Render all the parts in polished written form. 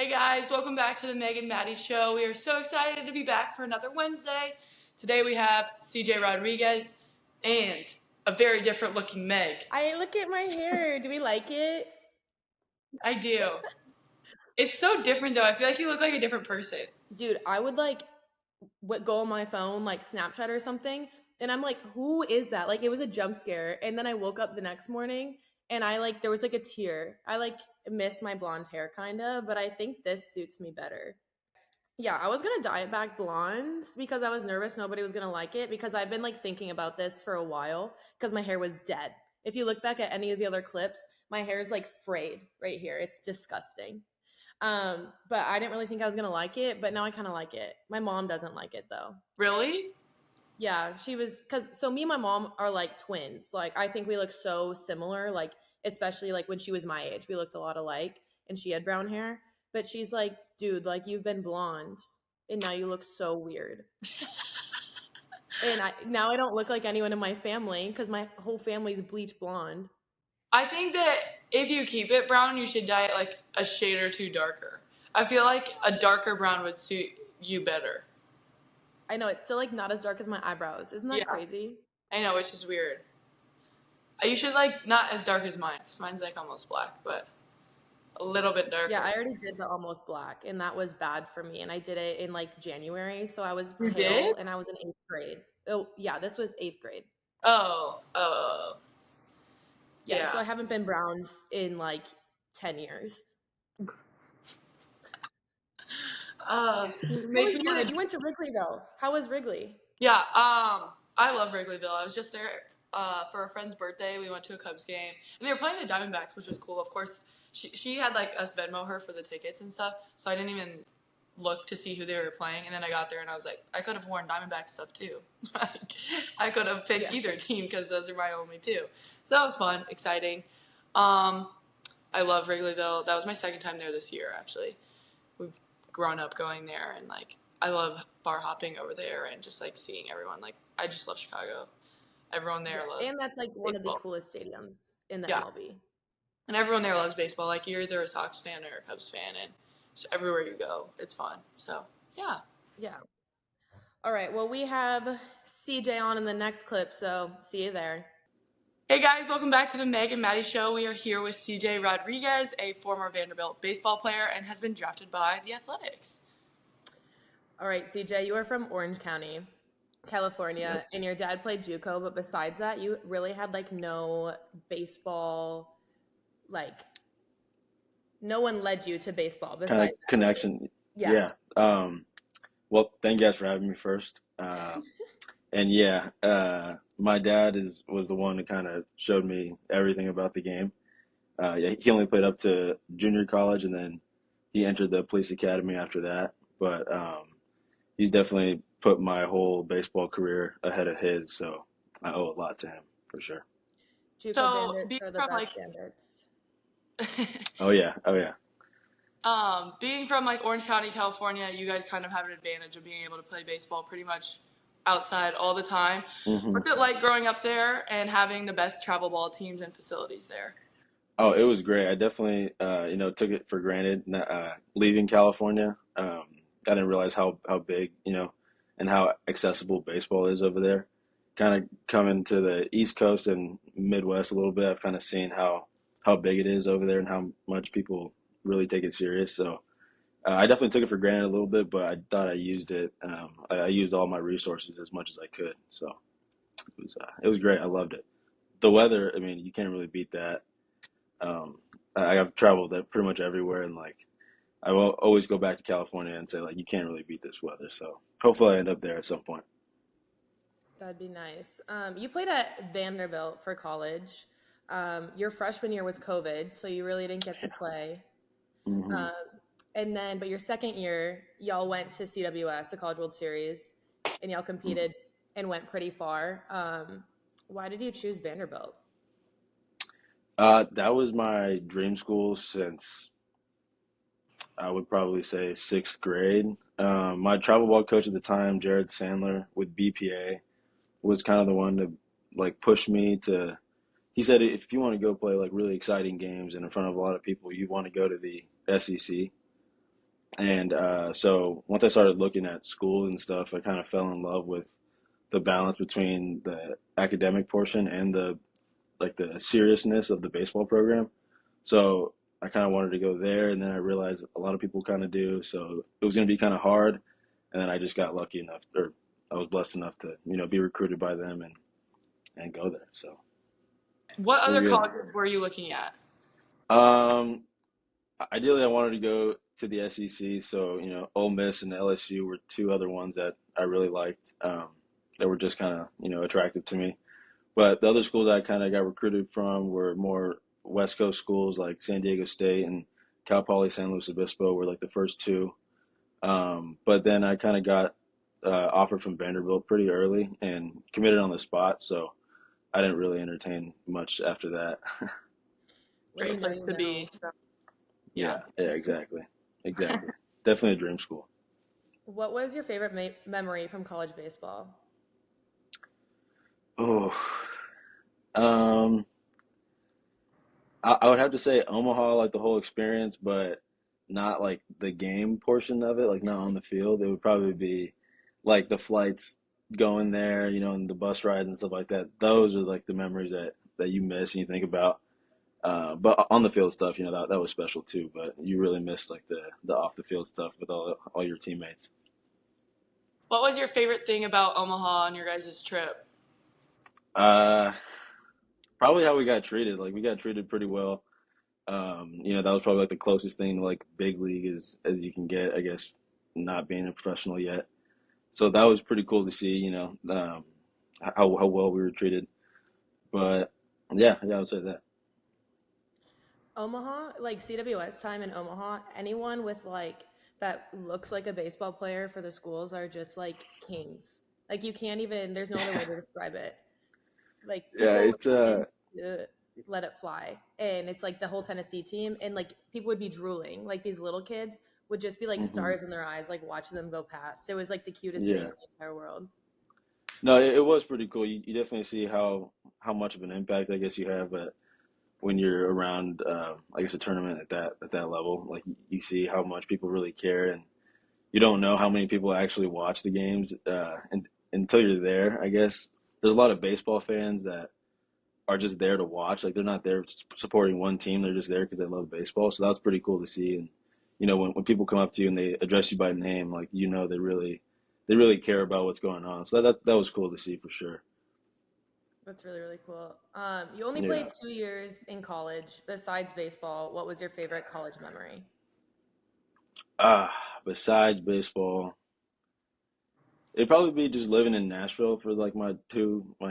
Hey guys, welcome back to the Meg and Maddie show. We are so excited to be back for another Wednesday. Today we have CJ Rodriguez and a very different looking Meg. Look at my hair. Do we like it? I do. It's so different though. I feel like you look like a different person. Dude, I would go on my phone, like Snapchat or something, and I'm like, who is that? Like, it was a jump scare. And then I woke up the next morning and there was like a tear. I miss my blonde hair kind of, but I think this suits me better. Yeah, I was gonna dye it back blonde because I was nervous nobody was gonna like it, because I've been thinking about this for a while because my hair was dead. If you look back at any of the other clips, my hair is frayed right here. It's disgusting. But I didn't really think I was gonna like it, but now I kind of like it. My mom doesn't like it though. Really? Yeah, so me and my mom are like twins. I think we look so similar, especially when she was my age, we looked a lot alike, and she had brown hair. But she's like, dude, you've been blonde and now you look so weird. And now I don't look like anyone in my family because my whole family's bleach blonde. I think that if you keep it brown, you should dye it a shade or two darker. I feel like a darker brown would suit you better. I know, it's still not as dark as my eyebrows. Isn't that crazy? I know, which is weird. You should not as dark as mine, because mine's almost black, but a little bit darker. Yeah, I already did the almost black, and that was bad for me. And I did it in January, so I was pale, and I was in 8th grade. Oh, yeah, this was 8th grade. Oh. Yeah, so I haven't been brown in 10 years. You went to Wrigley though. How was Wrigley? Yeah, I love Wrigleyville. I was just there for a friend's birthday. We went to a Cubs game, and they were playing the Diamondbacks, which was cool. Of course, she had us Venmo her for the tickets and stuff, so I didn't even look to see who they were playing. And then I got there, and I was like, I could have worn Diamondback stuff too. I could have picked either team because those are my only two. So that was fun, exciting. I love Wrigleyville. That was my second time there this year, actually. We've grown up going there, and I love bar hopping over there and just seeing everyone. I just love Chicago. Everyone there loves. And that's one of the coolest stadiums in the MLB. And everyone there loves baseball. You're either a Sox fan or a Cubs fan, and just everywhere you go, it's fun. So yeah. Yeah. All right. Well, we have CJ on in the next clip, so see you there. Hey guys, welcome back to the Meg and Maddie show. We are here with CJ Rodriguez, a former Vanderbilt baseball player and has been drafted by the Athletics. All right, CJ, you are from Orange County, California, and your dad played JUCO, but besides that, you really had no baseball, no one led you to baseball besides kind of connection. Yeah. Well, thank you guys for having me first. And my dad was the one who kind of showed me everything about the game. He only played up to junior college, and then he entered the police academy after that. But he's definitely put my whole baseball career ahead of his, so I owe a lot to him for sure. JUCO bandits are the best bandits. Oh yeah. Being from Orange County, California, you guys kind of have an advantage of being able to play baseball pretty much outside all the time. Mm-hmm. What's it like growing up there and having the best travel ball teams and facilities there? Oh, it was great. I definitely, took it for granted leaving California. I didn't realize how big, and how accessible baseball is over there. Kind of coming to the East Coast and Midwest a little bit, I've kind of seen how big it is over there and how much people really take it serious. So I definitely took it for granted a little bit, but I thought I used it. I used all my resources as much as I could. So it was great. I loved it. The weather, you can't really beat that. I've traveled pretty much everywhere, and I will always go back to California and say you can't really beat this weather. So hopefully I end up there at some point. That'd be nice. You played at Vanderbilt for college. Your freshman year was COVID, so you really didn't get to play. Mm-hmm. But your second year, y'all went to CWS, the College World Series, and y'all competed and went pretty far. Why did you choose Vanderbilt? That was my dream school since I would probably say 6th grade. My travel ball coach at the time, Jared Sandler with BPA, was kind of the one to push me to. He said if you want to go play really exciting games and in front of a lot of people, you want to go to the SEC. And so once I started looking at schools and stuff, I kind of fell in love with the balance between the academic portion and the like the seriousness of the baseball program. So I kind of wanted to go there, and then I realized a lot of people kind of do. So it was going to be kind of hard, and then I just got lucky enough, or I was blessed enough to be recruited by them and go there. So What we're other good. colleges were you looking at? Um, Ideally, I wanted to go to the SEC. So Ole Miss and LSU were two other ones that I really liked. That were just kind of attractive to me. But the other schools I kind of got recruited from were more West Coast schools like San Diego State and Cal Poly San Luis Obispo were like the first two. But then I kind of got offered from Vanderbilt pretty early and committed on the spot. So I didn't really entertain much after that. When you Great know, place you to be. know. So, yeah. Yeah, exactly. Exactly. Definitely a dream school. What was your favorite memory from college baseball? Oh, um, I would have to say Omaha, like the whole experience, but not like the game portion of it, like not on the field. It would probably be like the flights going there, and the bus rides and stuff like that. Those are like the memories that you miss and you think about. But on the field stuff, that was special too. But you really miss like the off the field stuff with all your teammates. What was your favorite thing about Omaha on your guys' trip? Uh, Probably how we got treated. Like we got treated pretty well. That was probably like the closest thing to like big league as you can get, I guess, not being a professional yet. So that was pretty cool to see, how well we were treated. But yeah, I would say that. Omaha, like CWS time in Omaha, anyone with like that looks like a baseball player for the schools are just like kings. Like you can't even, there's no other way to describe it. Like Yeah, people it's uh, let it fly. And it's like the whole Tennessee team and like people would be drooling. Like these little kids would just be like mhm, stars in their eyes, like watching them go past. It was like the cutest thing in yeah. the entire world. No, it was pretty cool. You definitely see how much of an impact I guess you have when you're around I guess a tournament at that level. Like you see how much people really care, and you don't know how many people actually watch the games and until you're there. I guess there's a lot of baseball fans that are just there to watch. Like they're not there supporting one team. They're just there because they love baseball. So that's pretty cool to see. And when people come up to you and they address you by name, like they really care about what's going on. So that was cool to see for sure. That's really, really cool. You only Yeah. played 2 years in college. Besides baseball, what was your favorite college memory? Besides baseball, it'd probably be just living in Nashville for like my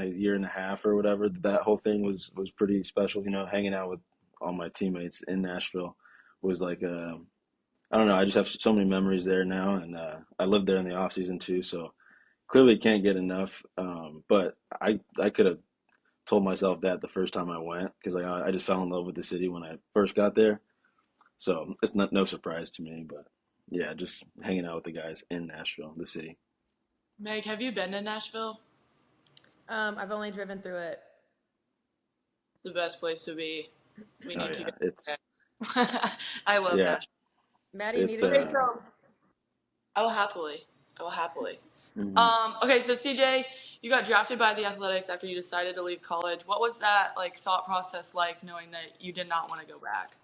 year and a half or whatever. That whole thing was pretty special. Hanging out with all my teammates in Nashville was like I don't know. I just have so many memories there now, and I lived there in the off season too. So clearly can't get enough. But I could have told myself that the first time I went because I just fell in love with the city when I first got there. So it's not no surprise to me. But yeah, just hanging out with the guys in Nashville, the city. Meg, have you been to Nashville? I've only driven through it. It's the best place to be. We Oh need to yeah, go it's there. I love yeah, Nashville. Maddie, you need it's to Okay, say so I will happily. I will happily. mhm. Okay, so CJ, you got drafted by the Athletics after you decided to leave college. What was that like thought process like, knowing that you did not want to go back?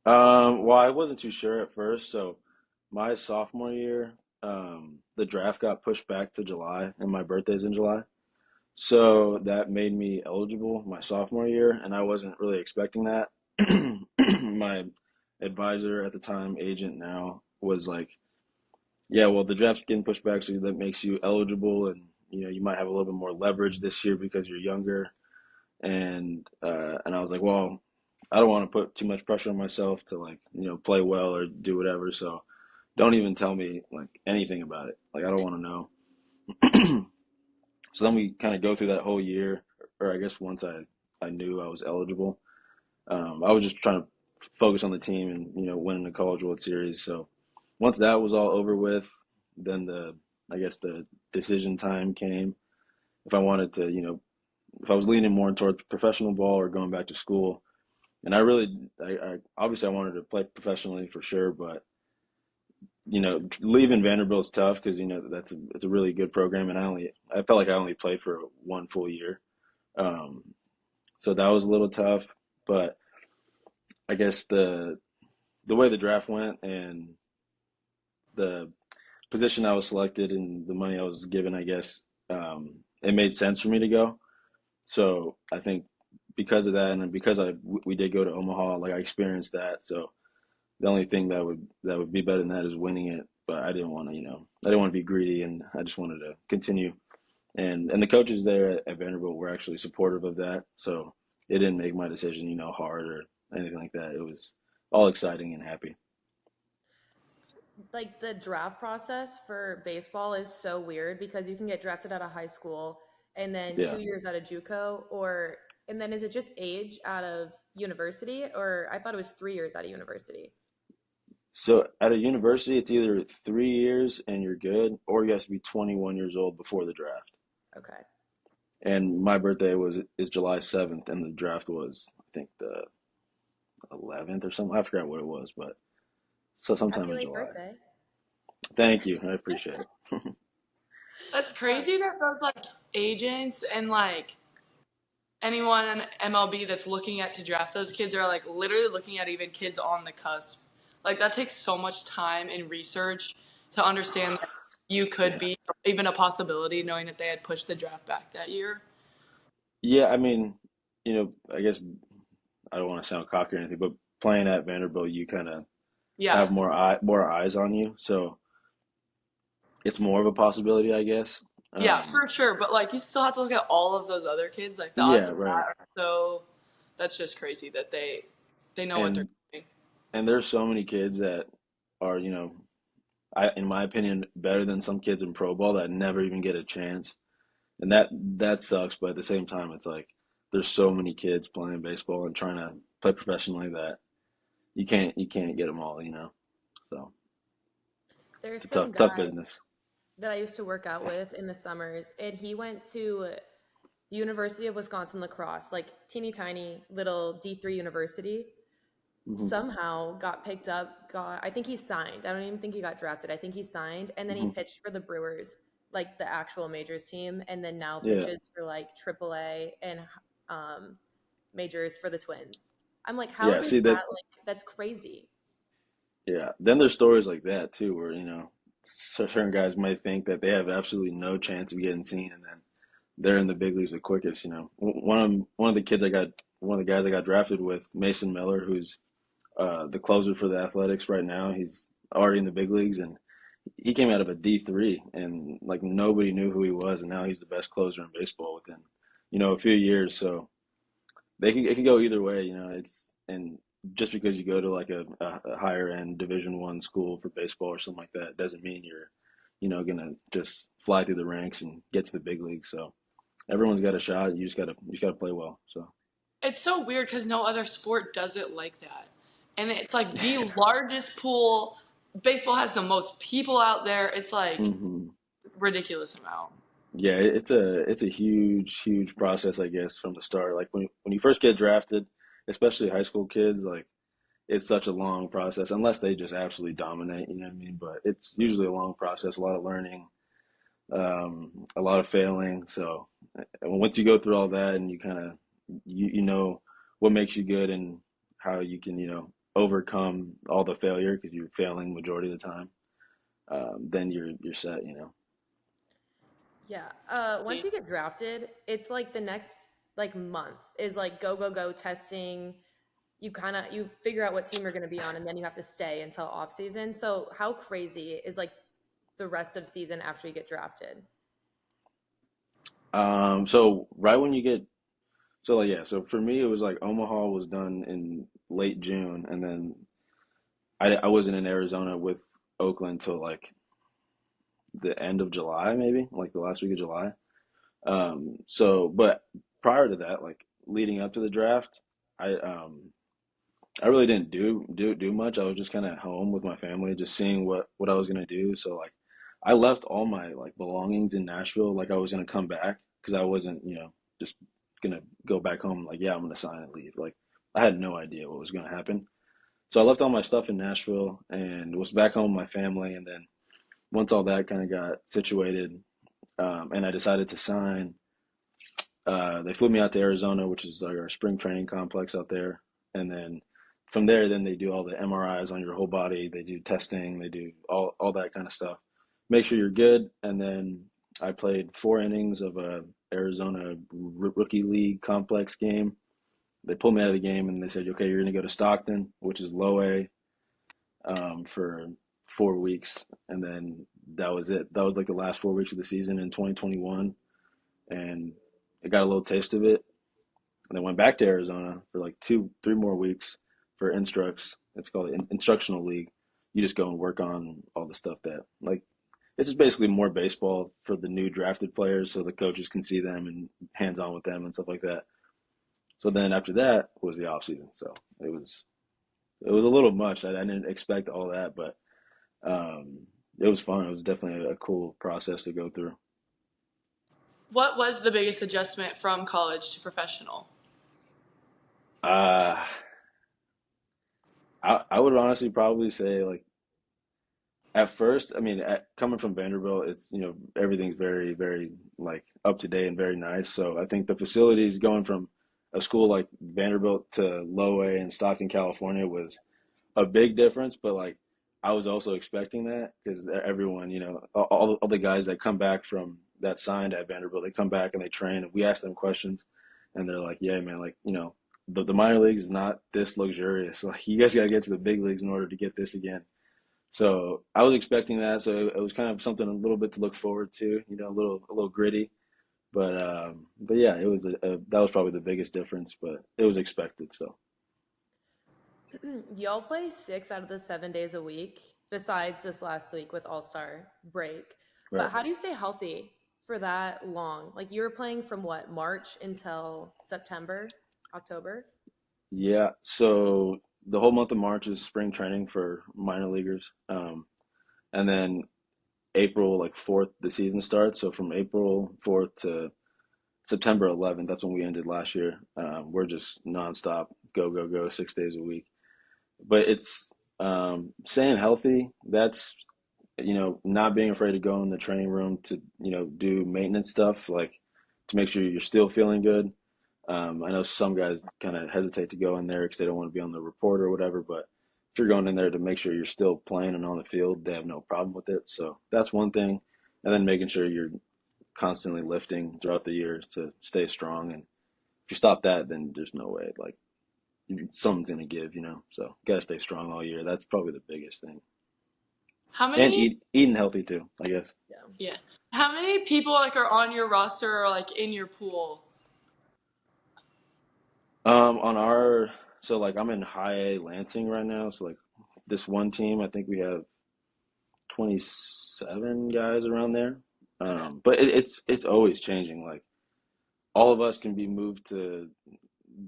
Well, I wasn't too sure at first. So my sophomore year, the draft got pushed back to July, and my birthday's in July. So that made me eligible my sophomore year, and I wasn't really expecting that. My advisor at the time, agent now, was like, "Yeah, well, the draft's getting pushed back, so that makes you eligible, and you might have a little bit more leverage this year because you're younger." And I was like, "Well, I don't want to put too much pressure on myself to like play well or do whatever. So don't even tell me like anything about it. Like I don't want to know." So then we kind of go through that whole year, or I guess once I knew I was eligible, I was just trying to focus on the team and winning the College World Series. So once that was all over with, then I guess the decision time came. If I wanted to, if I was leaning more towards professional ball or going back to school, and I obviously I wanted to play professionally for sure, but leaving Vanderbilt's tough because it's a really good program, and I felt like I only played for 1 full year, um, so that was a little tough. But I guess the way the draft went and the position I was selected and the money I was given, I guess it made sense for me to go. So I think because of that, and because we did go to Omaha, like I experienced that. So the only thing that would be better than that is winning it. But I didn't want to, I didn't want to be greedy, and I just wanted to continue. And the coaches there at Vanderbilt were actually supportive of that. So it didn't make my decision, hard or anything like that. It was all exciting and happy. Like the draft process for baseball is so weird because you can get drafted out of high school and then Yeah. 2 years out of JUCO, or and then is it just age out of university, or I thought it was 3 years out of university. So at a university, it's either 3 years and you're good, or you have to be 21 years old before the draft. Okay. And my birthday is July 7th, and the draft was, I think, the 11th or something. I forgot what it was, but so sometime Happy in late July. birthday. Thank you. I appreciate it. That's Uh, crazy that those like agents and like anyone in MLB that's looking at to draft those kids are like literally looking at even kids on the cusp. Like that takes so much time and research to understand that you could Yeah. be even a possibility, knowing that they had pushed the draft back that year. Yeah, I mean, I guess I don't want to sound cocky or anything, but playing at Vanderbilt, you kind of have Yeah, more eyes on you, so it's more of a possibility, I guess. yeah, Um, for sure. But like you still have to look at all of those other kids. Like the odds yeah, of right. that are so that's just crazy that they know what they're And doing. and there's so many kids that are, in my opinion, better than some kids in pro ball that never even get a chance, and that sucks. But at the same time, it's like there's so many kids playing baseball and trying to play professionally that you can't get them all, So there's it's a some tough guy business. that I used to work out with in the summers, and he went to the University of Wisconsin lacrosse, like teeny tiny little D3 university. Hmm. Somehow got picked up, got I think he signed. I don't even think he got drafted. I think he signed, and then he Hmm. pitched for the Brewers, like the actual majors team, and then now Yeah, pitches for like AAA and um majors for the Twins. I'm like, how yeah. does See that? that, like, that's crazy. Yeah. Then there's stories like that too, where certain guys might think that they have absolutely no chance of getting seen, and then they're in the big leagues the quickest. One of the kids I got, one of the guys I got drafted with, Mason Miller, who's the closer for the Athletics right now. He's already in the big leagues, and he came out of a D3, and like nobody knew who he was, and now he's the best closer in baseball within, a few years. So it could go either way. It's and just because you go to like a higher end Division I school for baseball or something like that doesn't mean you're, gonna just fly through the ranks and get to the big league. So everyone's got a shot. You just gotta play well. So. It's so weird because no other sport does it like that. And it's like the largest pool. Baseball has the most people out there. It's like Hmm. ridiculous amount. Yeah, it's a huge process, I guess, from the start. Like when you first get drafted, especially high school kids, like it's such a long process unless they just absolutely dominate, you know what I mean? But it's usually a long process, a lot of learning, a lot of failing. So once you go through all that and you kind of you know what makes you good and how you can, overcome all the failure because you're failing majority of the time, then you're set. Yeah. Once you get drafted, it's like the next like month is like go go go testing. You figure out what team you're going to be on, and then you have to stay until off season. So how crazy is like the rest of season after you get drafted? So right when you get So like yeah, so for me it was like Omaha was done in late June, and then I wasn't in Arizona with Oakland till like the end of July, maybe like the last week of July. So but prior to that, like leading up to the draft, I really didn't do much. I was just kind of at home with my family, just seeing what I was gonna do. So like I left all my like belongings in Nashville, like I was gonna come back because I wasn't, just gonna go back home like, yeah, I'm gonna sign and leave. Like I had no idea what was gonna happen. So I left all my stuff in Nashville and was back home with my family. And then once all that kind of got situated, and I decided to sign, they flew me out to Arizona, which is like our spring training complex out there. And then from there, then they do all the MRIs on your whole body. They do testing. They do all that kind of stuff. Make sure you're good. And then I played 4 innings of a Arizona rookie league complex game. They pulled me out of the game and they said, okay, you're going to go to Stockton, which is low A, for 4 weeks. And then that was it. That was like the last 4 weeks of the season in 2021. And I got a little taste of it. And then went back to Arizona for like 3 more weeks for Instructs. It's called Instructional League. You just go and work on all the stuff that, like, it's just basically more baseball for the new drafted players so the coaches can see them and hands on with them and stuff like that. So then after that was the off season. So it was a little much. I didn't expect all that, but it was fun. It was definitely a cool process to go through. What was the biggest adjustment from college to professional? Uh, I would honestly probably say like at first, I mean, coming from Vanderbilt, it's everything's very, very like up to date and very nice. So I think the facilities going from a school like Vanderbilt to Low A in Stockton, California was a big difference. But like I was also expecting that because everyone, all the guys that come back from that signed at Vanderbilt, they come back and they train, and we ask them questions, and they're like, "Yeah, man, like the minor leagues is not this luxurious. Like you guys got to get to the big leagues in order to get this again." So I was expecting that. So it was kind of something a little bit to look forward to, a little gritty. But yeah, it was that was probably the biggest difference, but it was expected. So Y'all play 6 out of the 7 days a week, besides this last week with All-Star break. But right, how do you stay healthy for that long? Like you were playing from what, March until September, October? yeah. So the whole month of March is spring training for minor leaguers, and then April like 4th the season starts. So from April 4th to September 11th, that's when we ended last year. We're just nonstop, go go go, 6 days a week. But it's staying healthy. That's not being afraid to go in the training room to do maintenance stuff, like to make sure you're still feeling good. I know some guys kind of hesitate to go in there because they don't want to be on the report or whatever, but if you're going in there to make sure you're still playing and on the field, they have no problem with it. So that's one thing. And then making sure you're constantly lifting throughout the year to stay strong. And if you stop that, then there's no way, like, something's going to give. So gotta stay strong all year. That's probably the biggest thing. How And many? eating healthy too, I guess. Yeah. Yeah. How many people like are on your roster or like in your pool? On our so like I'm in high A Lansing right now. So like this one team, I think we have 27 guys around there. Okay. But it's always changing. Like all of us can be moved to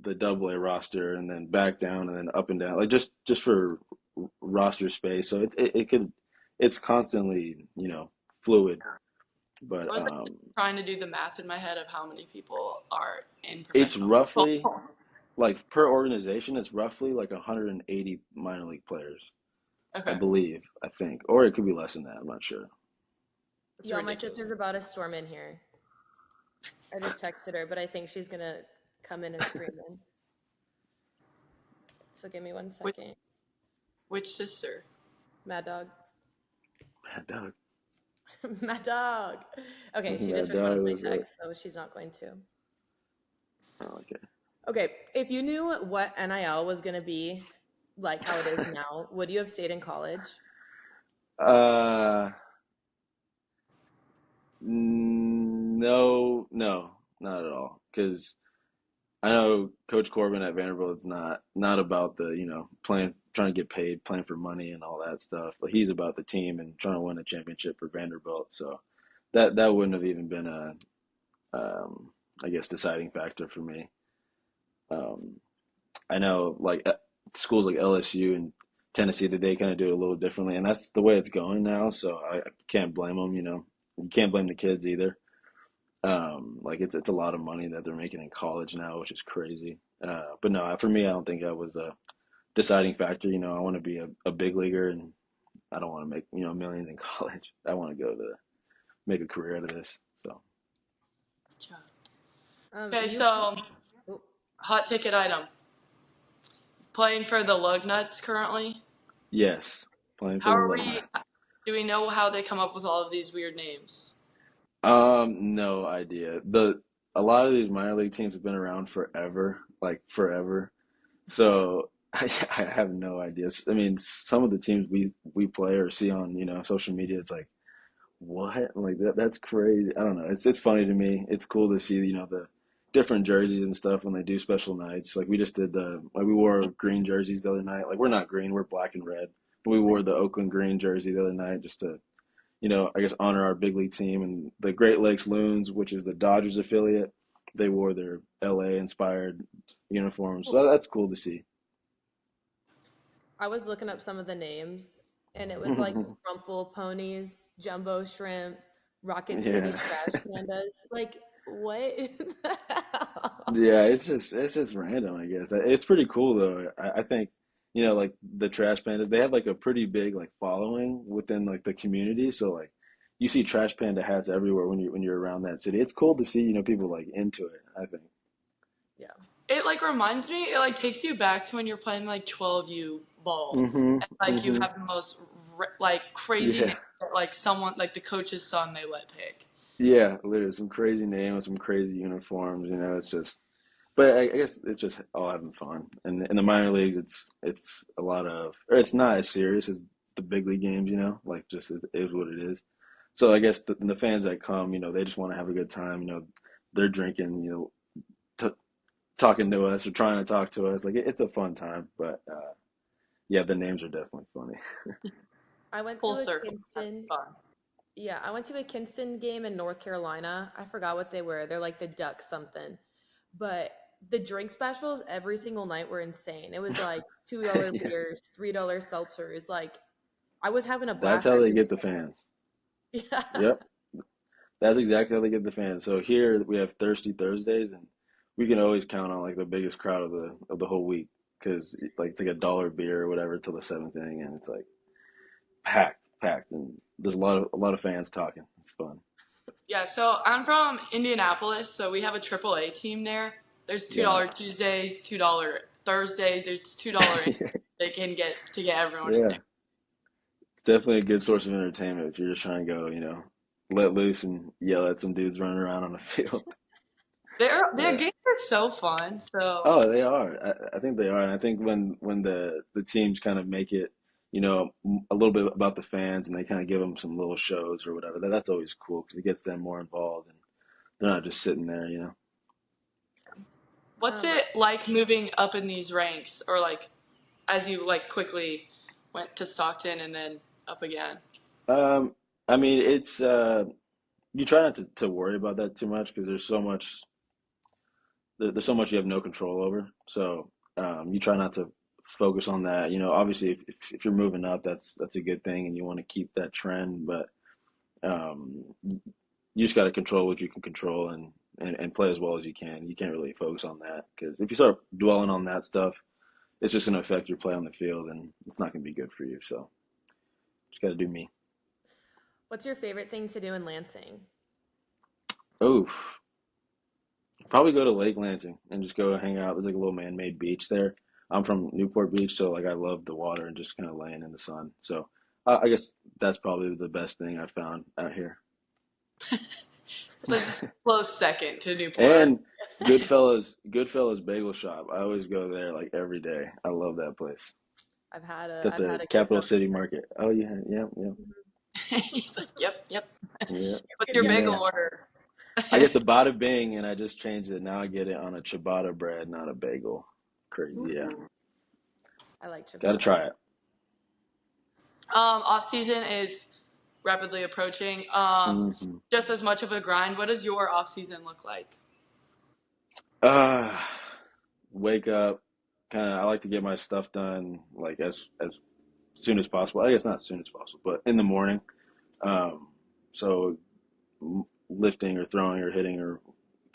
the double A roster and then back down and then up and down. Like just for roster space. So it's constantly, fluid. I But was like trying to do the math in my head of how many people are in it's professional roughly baseball. like per organization, it's roughly like 180 minor league players, I Okay. believe, I think, or it could be less than that. I'm not sure. That's Y'all, my ridiculous. sister's about to storm in here. I just texted her, but I think she's gonna come in and scream in. So give me one Which, second. which sister? Mad Dog. Mad Dog. Mad Dog. Okay, she just Mad responded Dog to my was text, so she's not going to. oh, okay. Okay, if you knew what NIL was gonna be like how it is now, would you have stayed in college? Uh, no, no, not at all. Because I know Coach Corbin at Vanderbilt is not about the playing, trying to get paid, playing for money and all that stuff. But he's about the team and trying to win a championship for Vanderbilt. So that wouldn't have even been a I guess deciding factor for me. Um, I know like schools like LSU and Tennessee that they kind of do it a little differently, and that's the way it's going now. So I can't blame them. You can't blame the kids either. Like it's a lot of money that they're making in college now, which is crazy. But no, for me, I don't think that was a deciding factor. I want to be a big leaguer, and I don't want to make millions in college. I want to go to make a career out of this. So Okay, You so oh, hot ticket item. Playing for the Lugnuts currently. yes, playing for How the are we? Lugnut. Do we know how they come up with all of these weird names? No idea. The A lot of these minor league teams have been around forever, like forever. So I have no idea. I mean, some of the teams we play or see on social media, it's like what? Like that's crazy. I don't know. It's funny to me. It's cool to see, the different jerseys and stuff when they do special nights. Like we just did we wore green jerseys the other night. Like we're not green, we're black and red. But we wore the Oakland green jersey the other night just to, I guess honor our big league team and the Great Lakes Loons, which is the Dodgers affiliate. They wore their LA inspired uniforms. So that's cool to see. I was looking up some of the names, and it was like Rumple Ponies, Jumbo Shrimp, Rocket City Yeah. Trash Pandas. Like, what? The hell? Yeah, it's just random, I guess. It's pretty cool though. I think, like the Trash Pandas, they have like a pretty big like following within like the community. So like you see Trash Panda hats everywhere when you're around that city. It's cool to see, people like into it, I think. Yeah. It like reminds me. It like takes you back to when you're playing like 12U ball, Hmm. and like you Hmm. have the most like crazy Yeah. names that, like someone like the coach's son they let pick. Yeah, literally some crazy names, some crazy uniforms, it's just but I guess it's just all having fun. And in the minor leagues it's a lot of or it's not as serious as the big league games, like just it is what it is. So I guess the fans that come, they just want to have a good time. They're drinking, t talking to us or trying to talk to us. Like it's a fun time. But yeah, the names are definitely funny. I went Full to a circle. That's Kinston. fun. Yeah, I went to a Kinston game in North Carolina. I forgot what they were. They're like the Ducks something. But the drink specials every single night were insane. It was like $2 Yeah, beers, $3 seltzers. Like I was having a that's blast how they every get the single fans. night. Yeah. Yep, that's exactly how they get the fans. So here we have Thirsty Thursdays, and we can always count on like the biggest crowd of the whole week because like it's like $1 beer or whatever till the seventh inning, and it's like packed, and there's a lot of fans talking. It's fun. Yeah, so I'm from Indianapolis, so we have a AAA team there. There's Yeah. $2 Tuesdays, $2 Thursdays. There's $2 they can get to get everyone in Yeah, there. it's definitely a good source of entertainment if you're just trying to go, let loose and yell at some dudes running around on the field. Their Yeah. games are so fun. So Oh, they are. I think they are, and I think when the teams kind of make it, a little bit about the fans, and they kind of give them some little shows or whatever. That's always cool because it gets them more involved, and they're not just sitting there. what's Um, it like moving up in these ranks, or like as you like quickly went to Stockton and then up again? Um, I mean, it's you try not to worry about that too much because there's so much you have no control over. So you try not to focus on that. Obviously, if you're moving up, that's a good thing, and you want to keep that trend. But um, you just got to control what you can control and play as well as you can. You can't really focus on that because if you start dwelling on that stuff, it's just going to affect your play on the field, and it's not going to be good for you. So just got to do me. what's your favorite thing to do in Lansing? Oh, probably go to Lake Lansing and just go hang out. There's like a little man-made beach there. I'm from Newport Beach, so like I love the water and just kind of laying in the sun. So I guess that's probably the best thing I've found out here. It's like a close second to Newport. And Goodfellas Bagel Shop. I always go there like every day. I love that place. It's at I've had the a good Capital fellow. City Market. Oh yeah, yeah, yeah, He's like, yep, yep. yeah, What's your bagel yeah. order? I get the Bada Bing, and I just changed it. Now I get it on a ciabatta bread, not a bagel. Crazy, yeah. Ooh, I like Got to ciabatta. try it. Off season is rapidly approaching. Hmm. Just as much of a grind. What does your off season look like? Uh, Wake up. Kind of. I like to get my stuff done like as soon as possible. I guess not as soon as possible, but in the morning. Um, so lifting or throwing or hitting or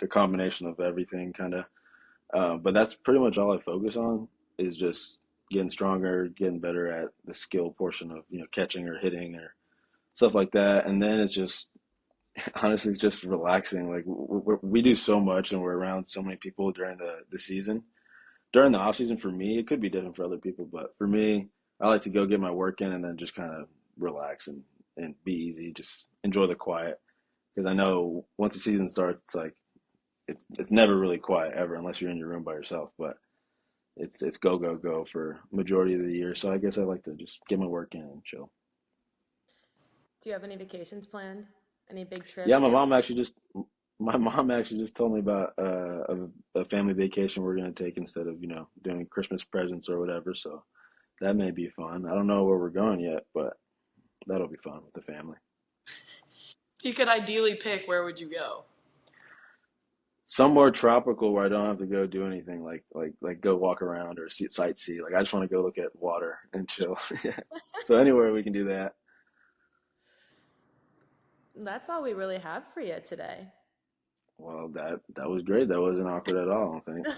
a combination of everything, kind of. But that's pretty much all I focus on is just getting stronger, getting better at the skill portion of, catching or hitting or stuff like that. And then it's just, honestly, it's just relaxing. Like we do so much and we're around so many people during the season. During the off season for me, it could be different for other people, but for me, I like to go get my work in and then just kind of relax and be easy, just enjoy the quiet. Because I know once the season starts, it's like it's never really quiet ever unless you're in your room by yourself. But it's go go go for majority of the year. So I guess I like to just get my work in and chill. Do you have any vacations planned? Any big Yeah, trips? Do you my mom actually just told me about a family vacation we're gonna take instead of doing Christmas presents or whatever. So that may be fun. I don't know where we're going yet, but that'll be fun with the family. If you could ideally pick, where would you go? Somewhere tropical where I don't have to go do anything like go walk around or sightsee. Like I just want to go look at water and chill. Yeah. So anywhere we can do that. That's all we really have for you today. Well, that was great. That wasn't awkward at all, I don't think.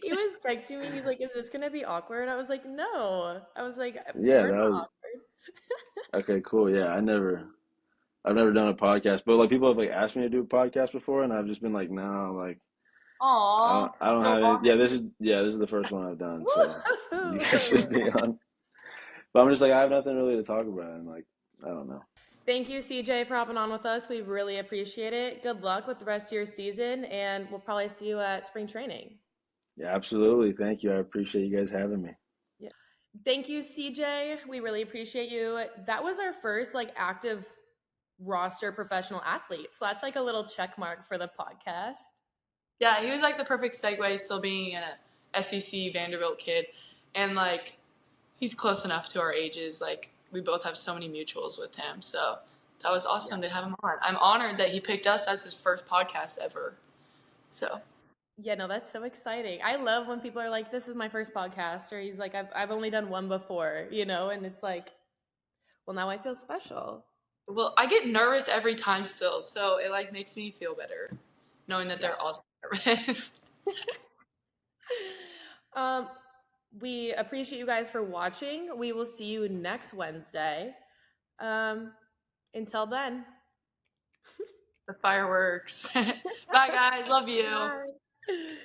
He was texting me. He's like, "Is this gonna be awkward?" I was like, "No." I was like, Yeah, "We're that not was awkward." okay, cool. Yeah, I've never done a podcast, but like people have like asked me to do a podcast before and I've just been like, no, like Aw. I don't So have any. Yeah, this is the first one I've done, so you guys should be on. But I'm just like I have nothing really to talk about and like I don't know. Thank you, CJ, for hopping on with us. We really appreciate it. Good luck with the rest of your season, and we'll probably see you at spring training. Yeah, absolutely. Thank you. I appreciate you guys having me. Yeah. Thank you, CJ. We really appreciate you. That was our first like active roster professional athlete. So that's like a little check mark for the podcast. Yeah, he was like the perfect segue, still being an SEC Vanderbilt kid, and like he's close enough to our ages. Like we both have so many mutuals with him, so that was awesome to have him on. I'm honored that he picked us as his first podcast ever. So Yeah, no, that's so exciting. I love when people are like, "This is my first podcast," or he's like, "I've only done one before," and it's like, well, now I feel special. well, I get nervous every time still, so it like makes me feel better knowing that Yeah. they're also nervous. um, we appreciate you guys for watching. We will see you next Wednesday. Until then. The fireworks. Bye, guys. Love you. Bye.